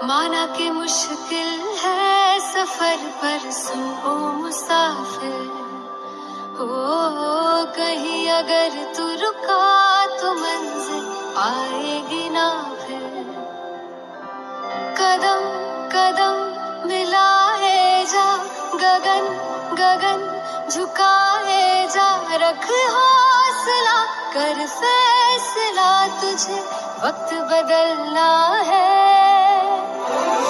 माना कि मुश्किल है सफर पर सुन ओ मुसाफिर हो, कहीं अगर तू रुका तो मंजिल आएगी ना फिर। कदम कदम मिलाए जा, गगन गगन झुकाए जा, रख हौसला कर फैसला, तुझे वक्त बदलना है।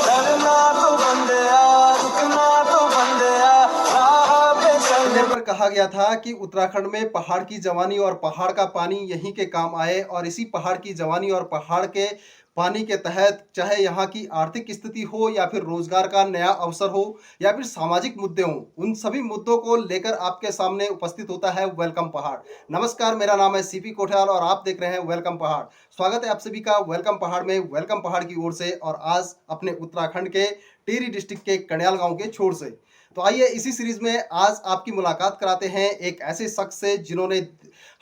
चलना तो बंदिया, रुकना तो बंदिया, राह पे चलने पर कहा गया था कि उत्तराखंड में पहाड़ की जवानी और पहाड़ का पानी यहीं के काम आए, और इसी पहाड़ की जवानी और पहाड़ के पानी के तहत चाहे यहाँ की आर्थिक स्थिति हो या फिर रोजगार का नया अवसर हो या फिर सामाजिक मुद्दे हों, उन सभी मुद्दों को लेकर आपके सामने उपस्थित होता है वेलकम पहाड़। नमस्कार, मेरा नाम है सीपी कोठियाल और आप देख रहे हैं वेलकम पहाड़। स्वागत है आप सभी का वेलकम पहाड़ में, वेलकम पहाड़ की ओर से, और आज अपने उत्तराखंड के टिहरी डिस्ट्रिक्ट के कन्याल गांव के छोर से। तो आइए इसी सीरीज में आज आपकी मुलाकात कराते हैं एक ऐसे शख्स से जिन्होंने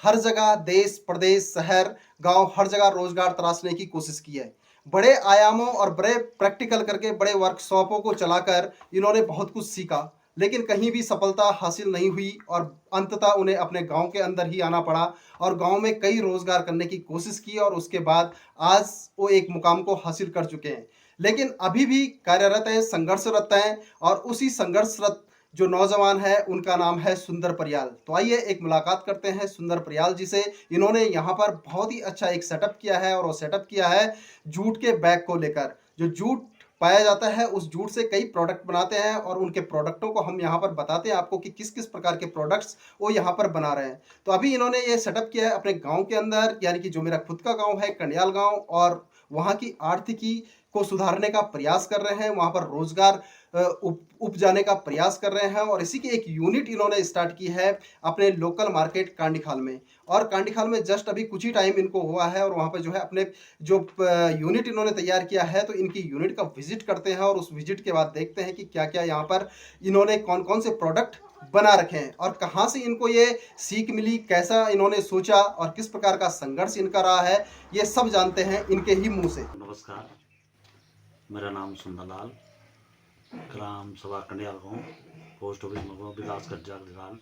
हर जगह देश प्रदेश शहर गांव हर जगह रोजगार तराशने की कोशिश की है। बड़े आयामों और बड़े प्रैक्टिकल करके बड़े वर्कशॉपों को चलाकर इन्होंने बहुत कुछ सीखा, लेकिन कहीं भी सफलता हासिल नहीं हुई और अंततः उन्हें अपने गांव के अंदर ही आना पड़ा और गांव में कई रोजगार करने की कोशिश की और उसके बाद आज वो एक मुकाम को हासिल कर चुके हैं। लेकिन अभी भी कार्यरत हैं, संघर्षरत हैं, और उसी संघर्षरत जो नौजवान है उनका नाम है सुंदर परियाल। तो आइए एक मुलाकात करते हैं सुंदर परियाल जी से। इन्होंने यहाँ पर बहुत ही अच्छा एक सेटअप किया है, और वो सेटअप किया है जूट के बैग को लेकर। जो जूट पाया जाता है उस जूट से कई प्रोडक्ट बनाते हैं, और उनके प्रोडक्टों को हम यहाँ पर बताते हैं आपको कि किस किस प्रकार के प्रोडक्ट्स वो यहाँ पर बना रहे हैं। तो अभी इन्होंने ये सेटअप किया है अपने गांव के अंदर, यानी कि जो मेरा खुद का गांव है कन्याल गांव, और वहाँ की आर्थिकी को सुधारने का प्रयास कर रहे हैं, वहाँ पर रोजगार उपजाने का प्रयास कर रहे हैं, और इसी की एक यूनिट इन्होंने स्टार्ट की है अपने लोकल मार्केट कांडीखाल में। और कांडीखाल में जस्ट अभी कुछ ही टाइम इनको हुआ है, और वहाँ पर जो है अपने जो यूनिट इन्होंने तैयार किया है, तो इनकी यूनिट का विजिट करते हैं और उस विजिट के बाद देखते हैं कि क्या क्या यहाँ पर इन्होंने कौन कौन से प्रोडक्ट बना रखे हैं और कहाँ से इनको ये सीख मिली, कैसा इन्होंने सोचा और किस प्रकार का संघर्ष इनका रहा है, ये सब जानते हैं इनके ही मुंह से। नमस्कार, मेरा नाम सुंदरलाल, ग्राम सभा कन्याल गाँव, पोस्ट ऑफिस मगवा, विकास गढ़वाल,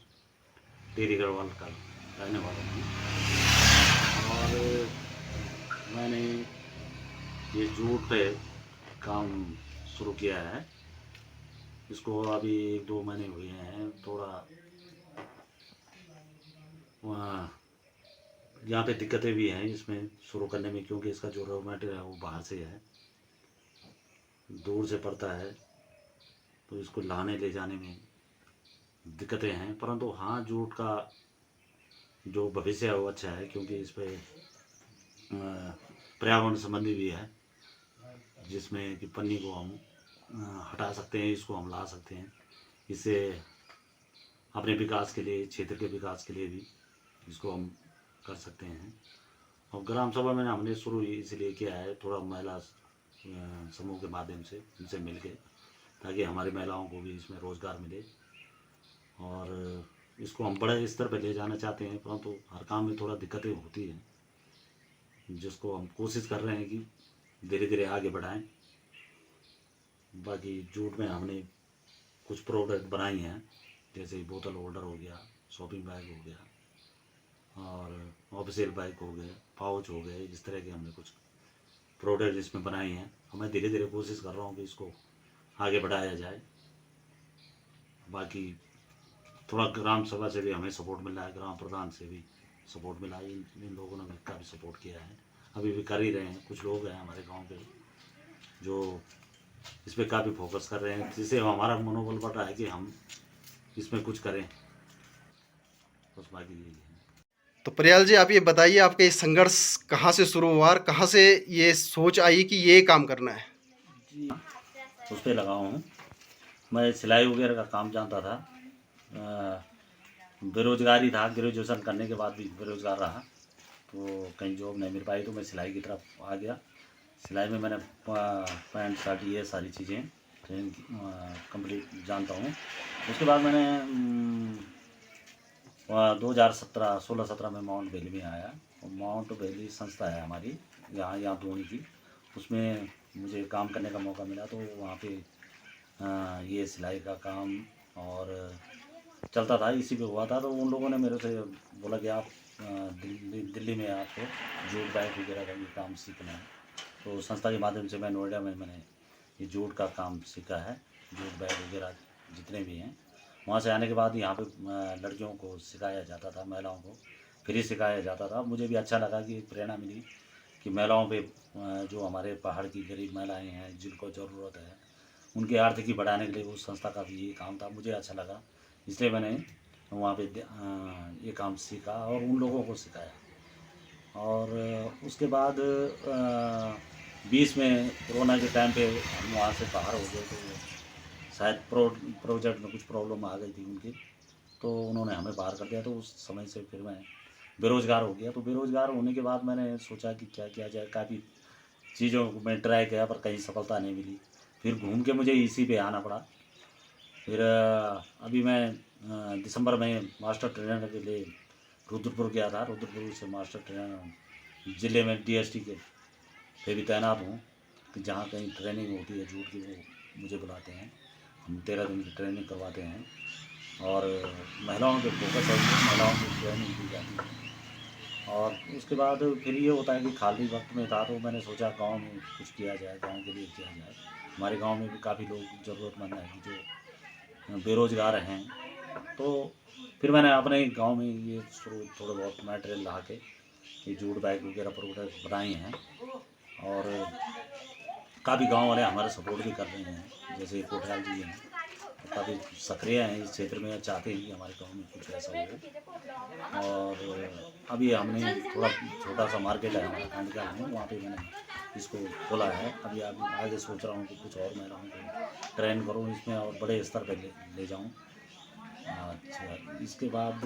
टिहरी गढ़वाल का रहने वाला हूँ। और मैंने ये जूट पे काम शुरू किया है। इसको अभी 1-2 महीने हुए हैं। थोड़ा यहाँ पे दिक्कतें भी हैं इसमें शुरू करने में, क्योंकि इसका जो रॉ मटेरियल है वो बाहर से है, दूर से पड़ता है, तो इसको लाने ले जाने में दिक्कतें हैं। परंतु हाँ, जूट का जो भविष्य है वो अच्छा है, क्योंकि इस पर पर्यावरण संबंधी भी है, जिसमें कि पन्नी को हम हटा सकते हैं, इसको हम ला सकते हैं। इससे अपने विकास के लिए, क्षेत्र के विकास के लिए भी इसको हम कर सकते हैं। और ग्राम सभा में हमने शुरू इसलिए किया है, थोड़ा महिला समूह के माध्यम से इनसे मिल के, ताकि हमारी महिलाओं को भी इसमें रोज़गार मिले। और इसको हम बड़े स्तर पर ले जाना चाहते हैं, परंतु हर काम में थोड़ा दिक्कतें होती हैं, जिसको हम कोशिश कर रहे हैं कि धीरे धीरे आगे बढ़ाएं। बाकी जूट में हमने कुछ प्रोडक्ट बनाई हैं, जैसे बोतल होल्डर हो गया, शॉपिंग बैग हो गया, और ऑफिशियल बैग हो गए, पाउच हो गए, इस तरह के हमने कुछ प्रोडक्ट इसमें बनाए हैं। और मैं धीरे धीरे कोशिश कर रहा हूँ कि इसको आगे बढ़ाया जाए। बाकी थोड़ा ग्राम सभा से भी हमें सपोर्ट मिला है, ग्राम प्रधान से भी सपोर्ट मिला है, इन लोगों ने काफ़ी सपोर्ट किया है, अभी भी कर ही रहे हैं। कुछ लोग हैं हमारे गांव के जो इस पर काफ़ी फोकस कर रहे हैं, जिससे हमारा मनोबल बढ़ रहा है कि हम इसमें कुछ करें। बस बाकी यही है। तो प्रियाल जी, आप ये बताइए आपके ये संघर्ष कहाँ से शुरू हुआ और कहाँ से ये सोच आई कि ये काम करना है? जी, उस पर लगा हूँ। मैं सिलाई वगैरह का काम जानता था, बेरोजगारी था, ग्रेजुएशन करने के बाद भी बेरोजगार रहा, तो कहीं जॉब नहीं मिल पाई, तो मैं सिलाई की तरफ आ गया। सिलाई में मैंने पैंट शर्ट ये सारी चीज़ें कंप्लीट जानता हूँ। उसके बाद मैंने 2016-17 में माउंट वैली में आया, और माउंट वैली संस्था है हमारी यहाँ धोनी की, उसमें मुझे काम करने का मौका मिला, तो वहाँ पे ये सिलाई का काम और चलता था, इसी पे हुआ था। तो उन लोगों ने मेरे से बोला कि आप दिल्ली में आपको जूट बैग वगैरह का ये काम सीखना है। तो संस्था के माध्यम से मैं नोएडा में मैंने ये जूट का काम सीखा है, जूट बैग वगैरह जितने भी हैं। वहाँ से आने के बाद यहाँ पे लड़कियों को सिखाया जाता था, महिलाओं को फ्री सिखाया जाता था। मुझे भी अच्छा लगा कि एक प्रेरणा मिली कि महिलाओं पे जो हमारे पहाड़ की गरीब महिलाएं हैं जिनको ज़रूरत है, उनकी आर्थिकी बढ़ाने के लिए उस संस्था का भी ये काम था। मुझे अच्छा लगा, इसलिए मैंने वहाँ पे ये काम सीखा और उन लोगों को सिखाया। और उसके बाद 20 में कोरोना के टाइम पे हम वहाँ से बाहर हो गए, तो शायद प्रोजेक्ट में कुछ प्रॉब्लम आ गई थी उनकी, तो उन्होंने हमें बाहर कर दिया। तो उस समय से फिर मैं बेरोज़गार हो गया। तो बेरोज़गार होने के बाद मैंने सोचा कि क्या किया जाए, काफ़ी चीज़ों को मैं ट्राई किया पर कहीं सफलता नहीं मिली। फिर घूम के मुझे इसी पे आना पड़ा। फिर अभी मैं दिसंबर में मास्टर ट्रेनर के लिए रुद्रपुर गया था। रुद्रपुर से मास्टर ट्रेनर ज़िले में DST के पे भी तैनात हूँ, कि जहाँ कहीं ट्रेनिंग होती है जूट की, वो मुझे बुलाते हैं। हम 13 दिन की ट्रेनिंग करवाते हैं और महिलाओं के फोकस है, महिलाओं की ट्रेनिंग दी जाती है। और उसके बाद फिर ये होता है कि खाली वक्त में था, तो मैंने सोचा गांव में कुछ किया जाए, गांव के लिए किया जाए। हमारे गांव में भी काफ़ी लोग ज़रूरतमंद हैं जो बेरोज़गार हैं। तो फिर मैंने अपने गांव में ये शुरू थोड़े बहुत मटेरियल ला के ये जूट बैग वगैरह प्रोडक्ट बनाए हैं और काफ़ी गांव वाले हमारा सपोर्ट भी कर रहे हैं। जैसे कोठियाल जी हैं, काफ़ी सक्रिय हैं इस क्षेत्र में, चाहते हैं कि हमारे गांव में कुछ ऐसा हो। और अभी हमने थोड़ा छोटा सा मार्केट है हमारा खंड का है, वहाँ पे मैंने इसको खोला है। अभी आगे सोच रहा हूँ कि कुछ और महिलाओं को ट्रेन करूँ इसमें और बड़े स्तर पर ले जाऊँ। अच्छा, इसके बाद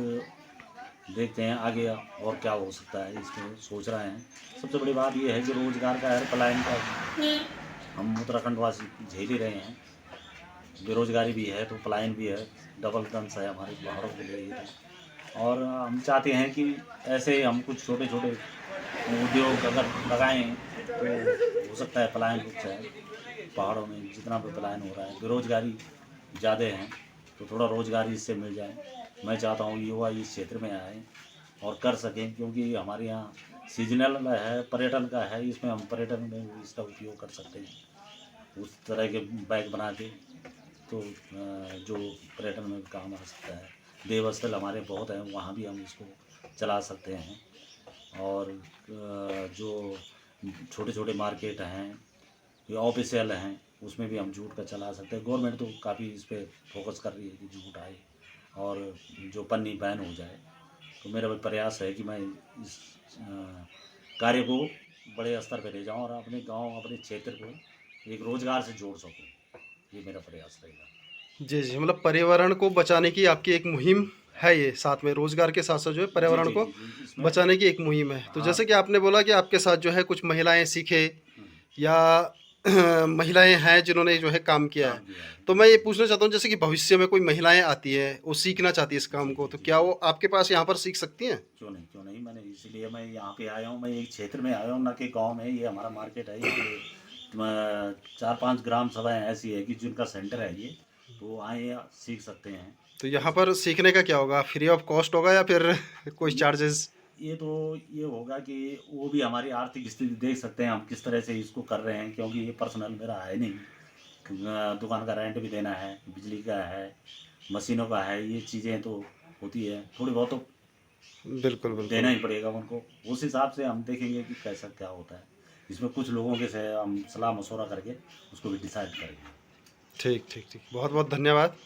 देखते हैं आगे और क्या हो सकता है, इसमें सोच रहे हैं। सबसे बड़ी बात यह है कि रोज़गार का है, पलायन का हम उत्तराखंड वासी झेल ही रहे हैं। बेरोजगारी भी है तो पलायन भी है, डबल दंश है हमारे पहाड़ों के लिए ये तो। और हम चाहते हैं कि ऐसे हम कुछ छोटे छोटे उद्योग अगर लगाएं तो हो सकता है पलायन रुक जाए। पहाड़ों में जितना भी पलायन हो रहा है, बेरोजगारी ज़्यादा है, तो थोड़ा रोज़गार इससे मिल जाए। मैं चाहता हूँ युवा इस क्षेत्र में आए और कर सकें, क्योंकि हमारे यहाँ सीजनल है, पर्यटन का है, इसमें हम पर्यटन में इसका उपयोग कर सकते हैं उस तरह के बैग बना के। तो जो पर्यटन में काम आ सकता है। देवस्थल हमारे बहुत हैं, वहाँ भी हम इसको चला सकते हैं। और जो छोटे छोटे मार्केट हैं या ऑफिशियल हैं, उसमें भी हम जूट का चला सकते हैं। गवर्नमेंट तो काफ़ी इस पर फोकस कर रही है कि जूट आए और जो पन्नी बैन हो जाए। तो मेरा भी प्रयास है कि मैं इस कार्य को बड़े स्तर पर ले जाऊँ और अपने गांव, अपने क्षेत्र को एक रोज़गार से जोड़ सकूँ। ये मेरा प्रयास रहेगा। जी जी, मतलब पर्यावरण को बचाने की आपकी एक मुहिम है, ये साथ में रोजगार के साथ साथ जो है जी पर्यावरण जी को जी जी, इसमें बचाने की एक मुहिम है। तो हाँ। जैसे कि आपने बोला कि आपके साथ जो है कुछ महिलाएं सीखे हम्म, या महिलाएं हैं जिन्होंने जो है काम किया है। काम किया है तो मैं ये पूछना चाहता हूँ, जैसे कि भविष्य में कोई महिलाएं आती है, वो सीखना चाहती है इस काम जी को, जी तो जी क्या जी। वो आपके पास यहाँ पर सीख सकती हैं? क्यों नहीं, मैंने इसीलिए मैं यहाँ पे आया हूँ। मैं एक क्षेत्र में आया हूँ, ना कि गांव में। ये हमारा मार्केट है, यहाँ पे 4-5 ग्राम सभाएं ऐसी है कि जिनका सेंटर है ये, तो आए या सीख सकते हैं। तो यहाँ पर सीखने का क्या होगा, फ्री ऑफ कॉस्ट होगा या फिर कोई ये चार्जेस? ये तो ये होगा कि वो भी हमारी आर्थिक स्थिति देख सकते हैं हम किस तरह से इसको कर रहे हैं, क्योंकि ये पर्सनल मेरा है नहीं। दुकान का रेंट भी देना है, बिजली का है, मशीनों का है, ये चीज़ें तो होती है, थोड़ी बहुत तो बिल्कुल देना बिल्कुल। ही पड़ेगा उनको। उस हिसाब से हम देखेंगे कि कैसा क्या होता है। इसमें कुछ लोगों के से हम सलाह मशवरा करके उसको भी डिसाइड करेंगे। ठीक ठीक ठीक, बहुत बहुत धन्यवाद।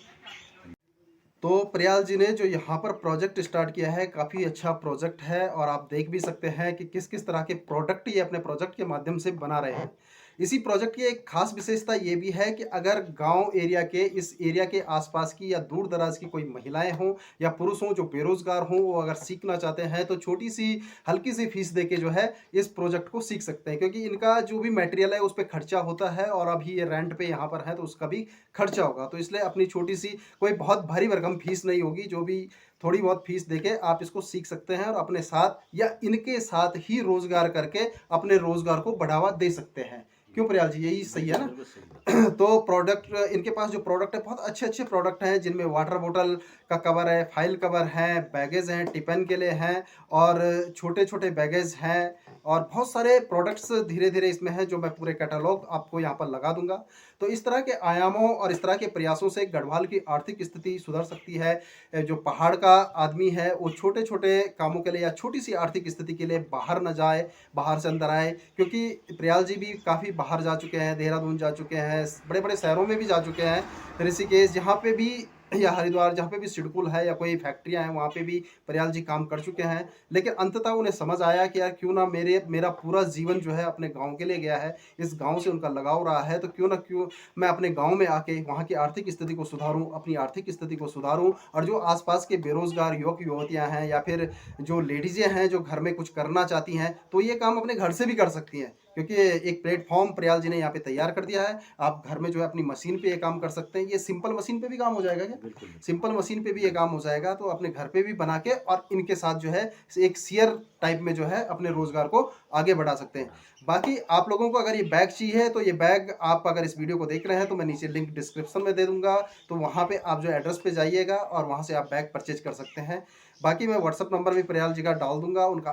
तो प्रयाल जी ने जो यहाँ पर प्रोजेक्ट स्टार्ट किया है, काफ़ी अच्छा प्रोजेक्ट है और आप देख भी सकते हैं कि किस किस तरह के प्रोडक्ट ये अपने प्रोजेक्ट के माध्यम से बना रहे हैं। इसी प्रोजेक्ट की एक खास विशेषता ये भी है कि अगर गांव एरिया के, इस एरिया के आसपास की या दूर दराज की कोई महिलाएं हों या पुरुष हों जो बेरोजगार हों, वो अगर सीखना चाहते हैं तो छोटी सी हल्की सी फीस दे के जो है इस प्रोजेक्ट को सीख सकते हैं, क्योंकि इनका जो भी मटेरियल है उस पर खर्चा होता है और अभी ये रेंट पे यहाँ पर है तो उसका भी खर्चा होगा। तो इसलिए अपनी छोटी सी, कोई बहुत भारी भरकम फीस नहीं होगी, जो भी थोड़ी बहुत फीस देके आप इसको सीख सकते हैं और अपने साथ या इनके साथ ही रोजगार करके अपने रोजगार को बढ़ावा दे सकते हैं। क्यों प्रयाल जी, यही सही है ना? बिल्कुल सही बात। तो प्रोडक्ट इनके पास जो प्रोडक्ट है बहुत अच्छे-अच्छे प्रोडक्ट हैं, जिनमें वाटर बॉटल का कवर है, फाइल कवर हैं, बैगेज हैं, टिफ़िन के लिए हैं और छोटे-छोटे बैगेज हैं और बहुत सारे प्रोडक्ट्स धीरे-धीरे इसमें हैं, जो मैं पूरे कैटलॉग आपको यहाँ पर लगा दूँगा। तो इस तरह के आयामों और इस तरह के प्रयासों से गढ़वाल की आर्थिक स्थिति सुधर सकती है। जो पहाड़ का आदमी है, वो छोटे-छोटे कामों के लिए या छोटी-सी आर्थिक स्थिति के लिए बाहर ना जाए, बाहर से अंदर आए, क्योंकि प्रयाल जी भी काफ़ी बाहर जा चुके हैं, देहरादून जा चुके हैं, बड़े-बड़े शहरों में भी जा चुके हैं, ऋषिकेश जहाँ पे भी या हरिद्वार जहाँ पे भी सिडकुल है या कोई फैक्ट्रियाँ हैं, वहाँ पे भी प्रयाल जी काम कर चुके हैं। लेकिन अंततः उन्हें समझ आया कि यार क्यों ना मेरा पूरा जीवन जो है अपने गाँव के लिए गया है, इस गाँव से उनका लगाव रहा है, तो क्यों मैं अपने गाँव में आके वहाँ की आर्थिक स्थिति को सुधारूँ, अपनी आर्थिक स्थिति को सुधारूँ और जो आस-पास के बेरोज़गार युवक-युवतियाँ हैं या फिर जो लेडीज़ें हैं जो घर में कुछ करना चाहती हैं, तो ये काम अपने घर से भी कर सकती हैं। क्योंकि एक प्लेटफ़ॉर्म प्रयाल जी ने यहाँ पे तैयार कर दिया है। आप घर में जो है अपनी मशीन पे ये काम कर सकते हैं। ये सिंपल मशीन पे भी काम हो जाएगा क्या? बिल्कुल, बिल्कुल। सिंपल मशीन पे भी ये काम हो जाएगा, तो अपने घर पे भी बना के और इनके साथ जो है एक शेयर टाइप में जो है अपने रोज़गार को आगे बढ़ा सकते हैं। बाकी आप लोगों को अगर ये बैग चाहिए तो ये बैग आप अगर इस वीडियो को देख रहे हैं तो मैं नीचे लिंक डिस्क्रिप्शन में दे दूँगा। तो वहाँ पे आप जो एड्रेस पे जाइएगा और वहाँ से आप बैग परचेज़ कर सकते हैं। बाकी मैं व्हाट्सएप नंबर भी प्रयाल जी का डाल दूँगा उनका,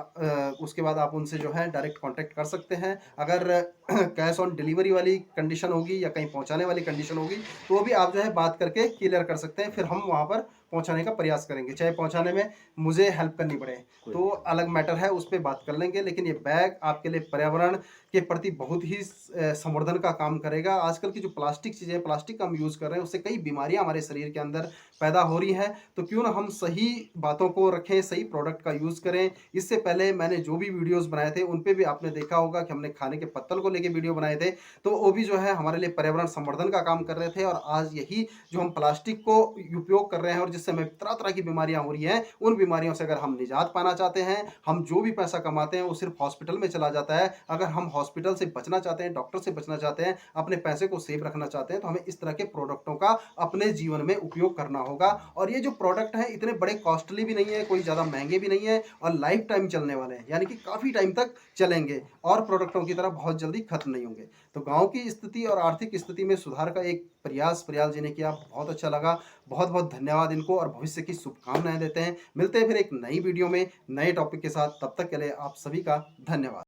उसके बाद आप उनसे जो है डायरेक्ट कॉन्टैक्ट कर सकते हैं। अगर कैश ऑन डिलीवरी वाली कंडीशन होगी या कहीं पहुँचाने वाली कंडीशन होगी, तो वो भी आप जो है बात करके क्लियर कर सकते हैं। फिर हम वहाँ पर पहुँचाने का प्रयास करेंगे, चाहे पहुँचाने में मुझे हेल्प करनी पड़े, तो अलग मैटर है, उस पे बात कर लेंगे। लेकिन ये बैग आपके लिए पर्यावरण के प्रति बहुत ही संवर्धन का काम करेगा। आजकल की जो प्लास्टिक चीज़ें, प्लास्टिक का हम यूज़ कर रहे हैं, उससे कई बीमारियाँ हमारे शरीर के अंदर पैदा हो रही हैं। तो क्यों ना हम सही बातों को रखें, सही प्रोडक्ट का यूज़ करें। इससे पहले मैंने जो भी वीडियोज़ बनाए थे, उन पे भी आपने देखा होगा कि हमने खाने के पत्तल को लेके वीडियो बनाए थे, तो वो भी जो है हमारे लिए पर्यावरण संवर्धन का काम कर रहे थे। और आज यही जो हम प्लास्टिक को उपयोग कर रहे हैं और जिससे हमें तरह-तरह की बीमारियाँ हो रही हैं, उन बीमारियों से अगर हम निजात पाना चाहते हैं, हम जो भी पैसा कमाते हैं वो सिर्फ़ हॉस्पिटल में चला जाता है। अगर हम हॉस्पिटल से बचना चाहते हैं, डॉक्टर से बचना चाहते हैं, अपने पैसे को सेफ रखना चाहते हैं, तो हमें इस तरह के प्रोडक्टों का अपने जीवन में उपयोग करना होगा। और ये जो प्रोडक्ट हैं इतने बड़े कॉस्टली भी नहीं है, कोई ज़्यादा महँगे भी नहीं है और लाइफ़ टाइम चलने वाले हैं, यानी कि काफ़ी टाइम तक चलेंगे और प्रोडक्टों की तरह बहुत जल्दी खत्म नहीं होंगे। तो गाँव की स्थिति और आर्थिक स्थिति में सुधार का एक प्रयास प्रयाल जी ने किया, बहुत अच्छा लगा। बहुत-बहुत धन्यवाद इनको और भविष्य की शुभकामनाएँ देते हैं। मिलते हैं फिर एक नई वीडियो में, नए टॉपिक के साथ, तब तक के लिए आप सभी का धन्यवाद।